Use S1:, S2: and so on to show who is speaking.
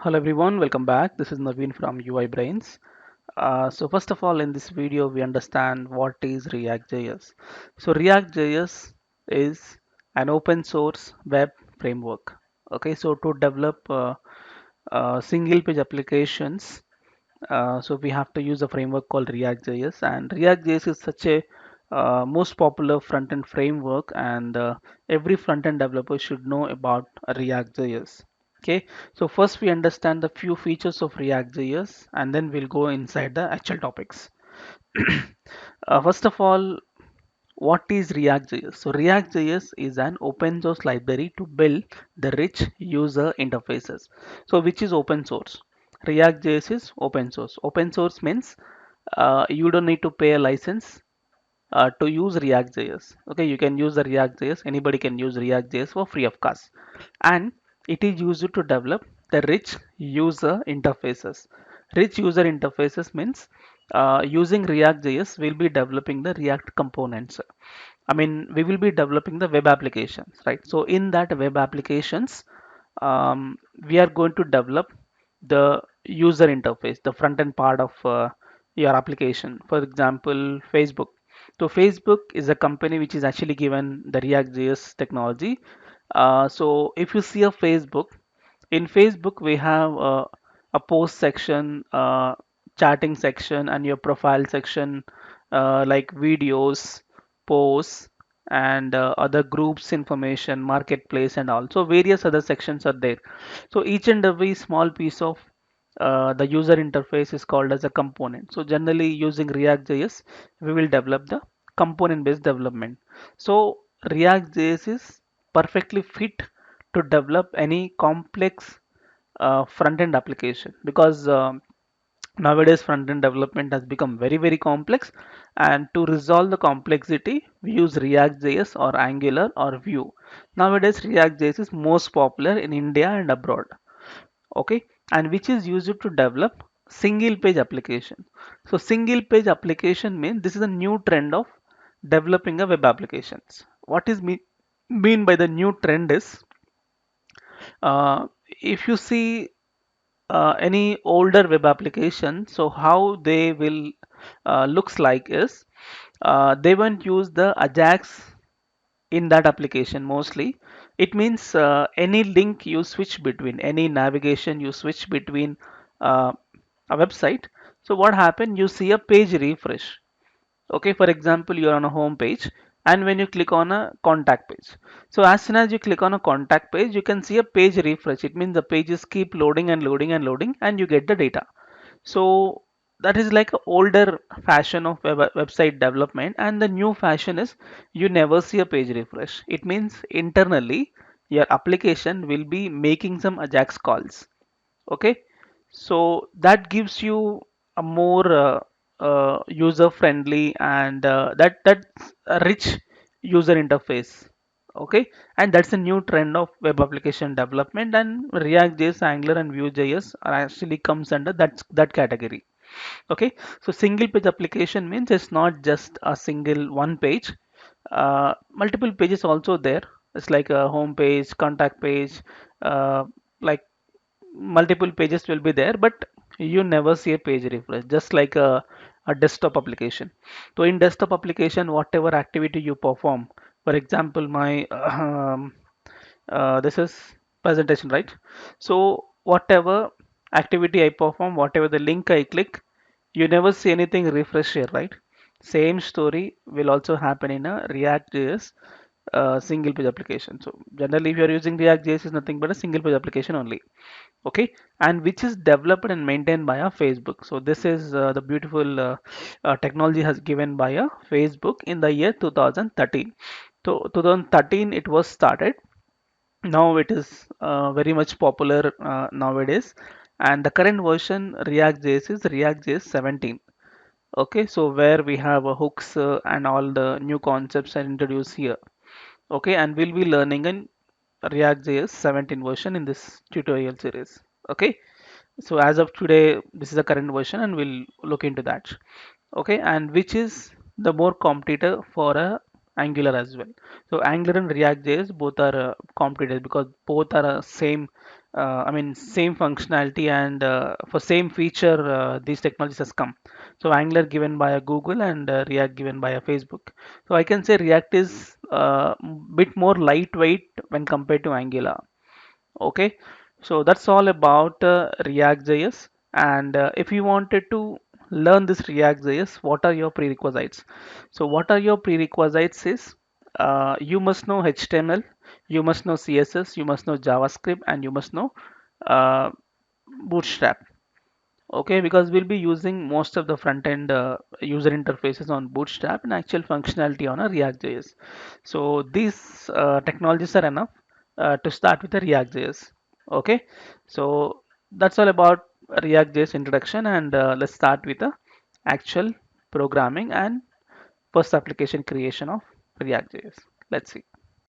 S1: Hello everyone, welcome back. This is Naveen from UiBrains. So first of all, in this video, we understand what is React.js. So React.js is an open source web framework. Okay, so to develop single page applications, so we have to use a framework called React.js, and React.js is such a most popular front-end framework, and every front-end developer should know about React.js. Okay, so first we understand the few features of React.js, and then we'll go inside the actual topics. First of all, what is React.js? So React.js is an open source library to build the rich user interfaces. So which is open source? React.js is open source. Open source means you don't need to pay a license to use React.js. Okay, you can use the React.js. Anybody can use React.js for free of cost, and it is used to develop the rich user interfaces. Rich user interfaces means using React.js, we'll be developing the React components. I mean, we will be developing the web applications, right? So in that web applications, we are going to develop the user interface, the front end part of your application. For example, Facebook. So Facebook is a company which is actually given the React.js technology. So if you see a Facebook, in Facebook we have a post section, chatting section, and your profile section, like videos, posts, and other groups information, marketplace, and also various other sections are there. So each and every small piece of the user interface is called as a component. So generally using React.js, we will develop the component based development. So React.js is perfectly fit to develop any complex front-end application, because nowadays front-end development has become very complex, and to resolve the complexity we use React.js or Angular or Vue. Nowadays React.js is most popular in India and abroad. Okay, and which is used to develop single page application. So single page application means this is a new trend of developing a web applications. What is mean by the new trend is, uh, if you see any older web application, so how they will looks like is, they won't use the Ajax in that application mostly. It means any link you switch between, any navigation you switch between uh, a website. So what happened, you see a page refresh. Okay, for example, you're on a home page, and when you click on a contact page, so as soon as you click on a contact page, you can see a page refresh. It means the pages keep loading and loading and loading, and you get the data. So that is like an older fashion of website development, and the new fashion is you never see a page refresh. It means internally your application will be making some Ajax calls. Okay, so that gives you a more user friendly, and that's a rich user interface. Okay, and that's a new trend of web application development, and React.js, Angular, and Vue.js are actually comes under that category. Okay, so single page application means it's not just a single one page, multiple pages also there. It's like a home page, contact page, uh, like multiple pages will be there, but you never see a page refresh, just like a desktop application. So in desktop application, whatever activity you perform, for example, my this is presentation, right? So whatever activity I perform, whatever the link I click, you never see anything refresh here, right? Same story will also happen in a React.js single page application. So generally, if you are using React.js, is nothing but a single page application only. Okay, and which is developed and maintained by a Facebook. So this is the beautiful technology has given by a Facebook in the year 2013. So 2013 it was started. Now it is very much popular nowadays, and the current version React.js is React.js 17. Okay, so where we have hooks and all the new concepts are introduced here. Okay, and we'll be learning in React.js 17 version in this tutorial series. Okay, so as of today, this is the current version, and we'll look into that. Okay, and which is the more competitor for Angular as well. So Angular and React.js both are competitors, because both are same I mean, same functionality and for same feature, these technologies has come. So Angular given by a Google and React given by a Facebook. So I can say React is bit more lightweight when compared to Angular. Okay, so that's all about React.js. And if you wanted to learn this React.js, what are your prerequisites? So what are your prerequisites is you must know HTML, you must know CSS, you must know JavaScript, and you must know uh, Bootstrap. Okay, because we'll be using most of the front end user interfaces on Bootstrap and actual functionality on a React.js. So these technologies are enough to start with the React.js. Okay, so that's all about React.js introduction, and let's start with the actual programming and first application creation of React.js. Let's see.